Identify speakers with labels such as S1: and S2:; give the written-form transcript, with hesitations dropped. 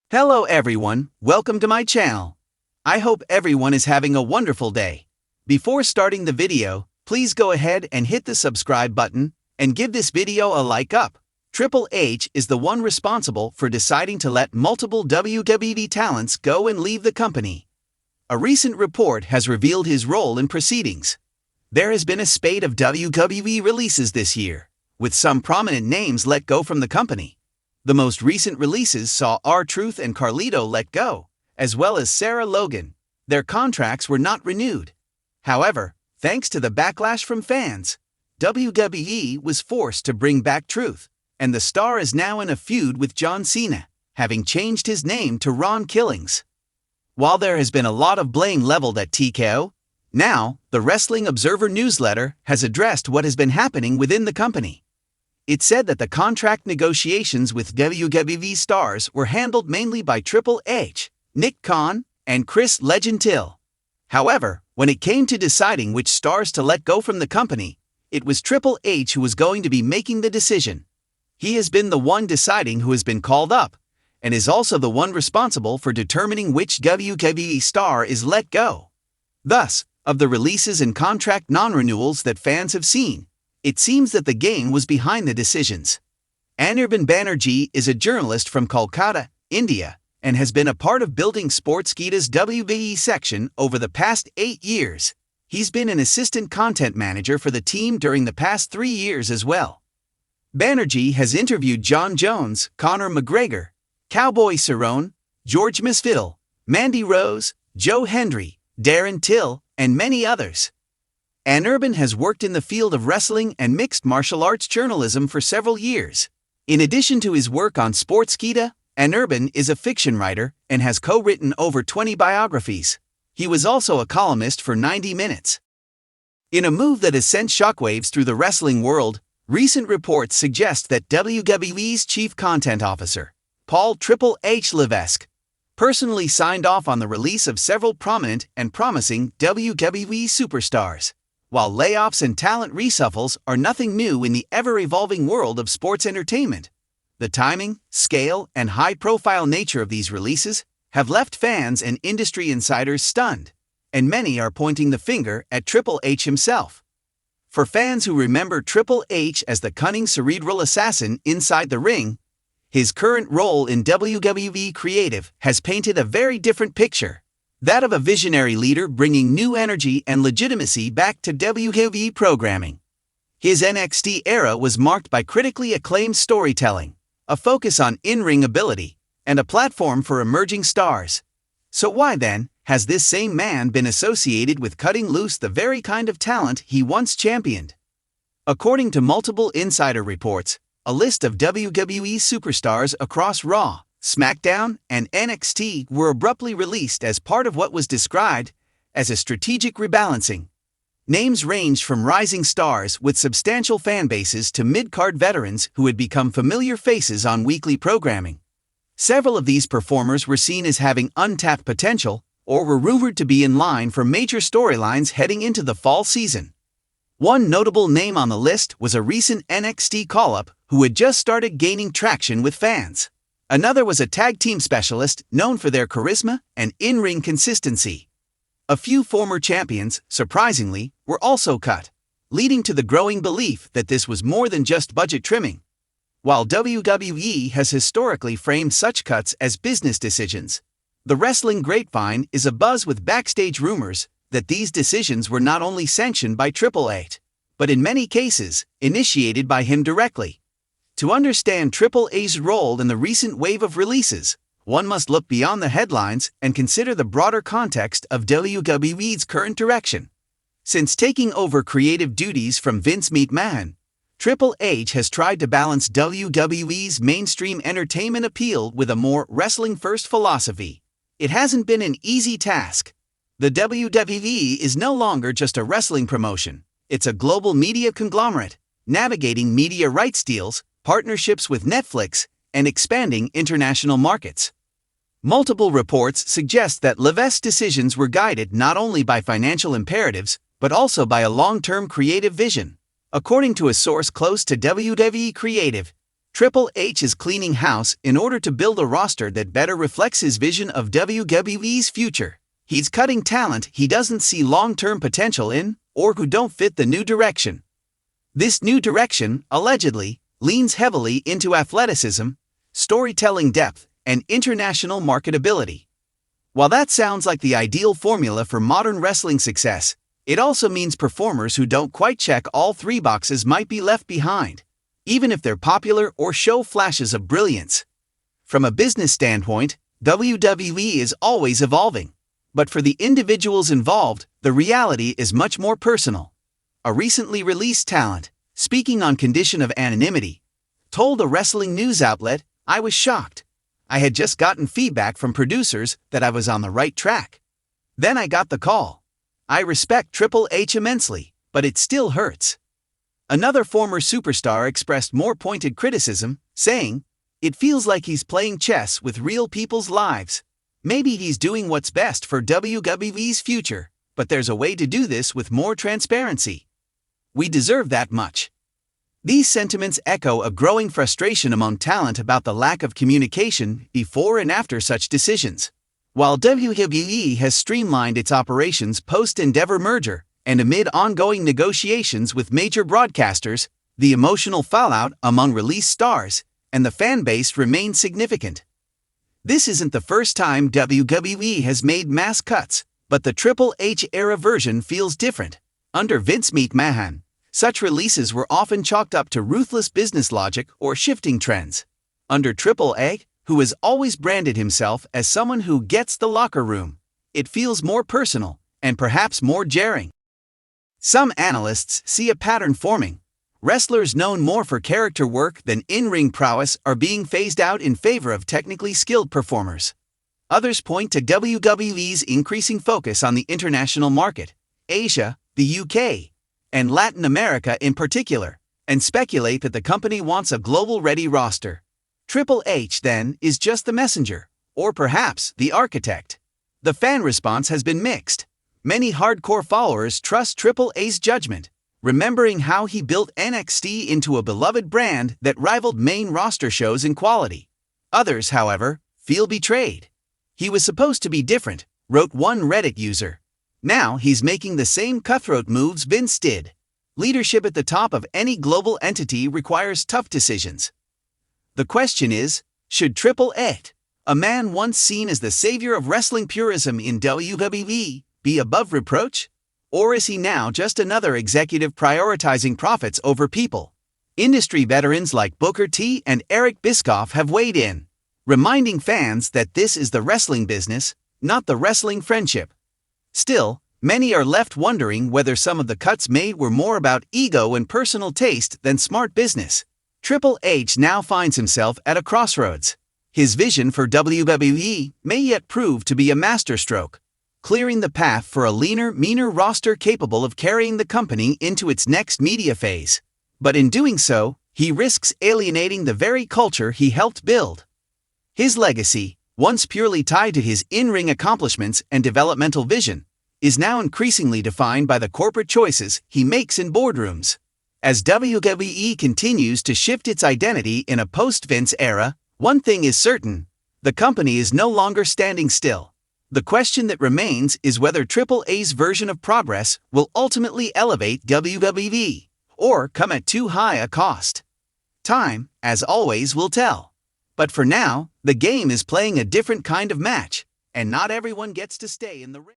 S1: Hello everyone, welcome to my channel. I hope everyone is having a wonderful day. Before starting the video, please go ahead and hit the subscribe button and give this video a like up. Triple H is the one responsible for deciding to let multiple WWE talents go and leave the company. A recent report has revealed his role in proceedings. There has been a spate of WWE releases this year, with some prominent names let go from the company. The most recent releases saw R-Truth and Carlito let go, as well as Sarah Logan. Their contracts were not renewed. However, thanks to the backlash from fans, WWE was forced to bring back Truth, and the star is now in a feud with John Cena, having changed his name to Ron Killings. While there has been a lot of blame leveled at TKO, now the Wrestling Observer newsletter has addressed what has been happening within the company. It said that the contract negotiations with WWE stars were handled mainly by Triple H, Nick Khan, and Chris Legend Till. However, when it came to deciding which stars to let go from the company, it was Triple H who was going to be making the decision. He has been the one deciding who has been called up, and is also the one responsible for determining which WWE star is let go. Thus, of the releases and contract non-renewals that fans have seen, it seems that the game was behind the decisions. Anirban Banerjee is a journalist from Kolkata, India, and has been a part of building Sportskeeda's WWE section over the past 8 years. He's been an assistant content manager for the team during the past 3 years as well. Banerjee has interviewed John Jones, Conor McGregor, Cowboy Cerrone, George Masvidal, Mandy Rose, Joe Hendry, Darren Till, and many others. Anirban has worked in the field of wrestling and mixed martial arts journalism for several years. In addition to his work on Sportskeeda, Anirban is a fiction writer and has co-written over 20 biographies. He was also a columnist for 90 Minutes. In a move that has sent shockwaves through the wrestling world, recent reports suggest that WWE's chief content officer, Paul Triple H Levesque, personally signed off on the release of several prominent and promising WWE superstars. While layoffs and talent reshuffles are nothing new in the ever-evolving world of sports entertainment, the timing, scale, and high-profile nature of these releases have left fans and industry insiders stunned, and many are pointing the finger at Triple H himself. For fans who remember Triple H as the cunning cerebral assassin inside the ring, his current role in WWE Creative has painted a very different picture. That of a visionary leader bringing new energy and legitimacy back to WWE programming. His NXT era was marked by critically acclaimed storytelling, a focus on in-ring ability, and a platform for emerging stars. So why then has this same man been associated with cutting loose the very kind of talent he once championed? According to multiple insider reports, a list of WWE superstars across Raw, SmackDown, and NXT were abruptly released as part of what was described as a strategic rebalancing. Names ranged from rising stars with substantial fan bases to mid-card veterans who had become familiar faces on weekly programming. Several of these performers were seen as having untapped potential or were rumored to be in line for major storylines heading into the fall season. One notable name on the list was a recent NXT call-up who had just started gaining traction with fans. Another was a tag team specialist known for their charisma and in-ring consistency. A few former champions, surprisingly, were also cut, leading to the growing belief that this was more than just budget trimming. While WWE has historically framed such cuts as business decisions, the wrestling grapevine is abuzz with backstage rumors that these decisions were not only sanctioned by Triple H, but in many cases, initiated by him directly. To understand Triple H's role in the recent wave of releases, one must look beyond the headlines and consider the broader context of WWE's current direction. Since taking over creative duties from Vince McMahon, Triple H has tried to balance WWE's mainstream entertainment appeal with a more wrestling-first philosophy. It hasn't been an easy task. The WWE is no longer just a wrestling promotion. It's a global media conglomerate, navigating media rights deals, partnerships with Netflix, and expanding international markets. Multiple reports suggest that Levesque's decisions were guided not only by financial imperatives, but also by a long-term creative vision. According to a source close to WWE Creative, Triple H is cleaning house in order to build a roster that better reflects his vision of WWE's future. He's cutting talent he doesn't see long-term potential in, or who don't fit the new direction. This new direction, allegedly, leans heavily into athleticism, storytelling depth, and international marketability. While that sounds like the ideal formula for modern wrestling success, it also means performers who don't quite check all three boxes might be left behind, even if they're popular or show flashes of brilliance. From a business standpoint, WWE is always evolving. But for the individuals involved, the reality is much more personal. A recently released talent, speaking on condition of anonymity, told a wrestling news outlet, "I was shocked. I had just gotten feedback from producers that I was on the right track. Then I got the call. I respect Triple H immensely, but it still hurts." Another former superstar expressed more pointed criticism, saying, "It feels like he's playing chess with real people's lives. Maybe he's doing what's best for WWE's future, but there's a way to do this with more transparency. We deserve that much." These sentiments echo a growing frustration among talent about the lack of communication before and after such decisions. While WWE has streamlined its operations post-Endeavor merger, and amid ongoing negotiations with major broadcasters, the emotional fallout among released stars and the fan base remains significant. This isn't the first time WWE has made mass cuts, but the Triple H era version feels different. Under Vince McMahon, such releases were often chalked up to ruthless business logic or shifting trends. Under Triple H, who has always branded himself as someone who gets the locker room, it feels more personal and perhaps more jarring. Some analysts see a pattern forming. Wrestlers known more for character work than in-ring prowess are being phased out in favor of technically skilled performers. Others point to WWE's increasing focus on the international market, Asia, the UK, and Latin America in particular, and speculate that the company wants a global-ready roster. Triple H, then, is just the messenger, or perhaps the architect. The fan response has been mixed. Many hardcore followers trust Triple H's judgment, remembering how he built NXT into a beloved brand that rivaled main roster shows in quality. Others, however, feel betrayed. "He was supposed to be different," wrote one Reddit user. "Now he's making the same cutthroat moves Vince did." Leadership at the top of any global entity requires tough decisions. The question is, should Triple H, a man once seen as the savior of wrestling purism in WWE, be above reproach? Or is he now just another executive prioritizing profits over people? Industry veterans like Booker T and Eric Bischoff have weighed in, reminding fans that this is the wrestling business, not the wrestling friendship. Still, many are left wondering whether some of the cuts made were more about ego and personal taste than smart business. Triple H now finds himself at a crossroads. His vision for WWE may yet prove to be a masterstroke, clearing the path for a leaner, meaner roster capable of carrying the company into its next media phase. But in doing so, he risks alienating the very culture he helped build. His legacy, once purely tied to his in-ring accomplishments and developmental vision, is now increasingly defined by the corporate choices he makes in boardrooms. As WWE continues to shift its identity in a post-Vince era, one thing is certain: the company is no longer standing still. The question that remains is whether Triple H's version of progress will ultimately elevate WWE, or come at too high a cost. Time, as always, will tell. But for now, the game is playing a different kind of match, and not everyone gets to stay in the ring.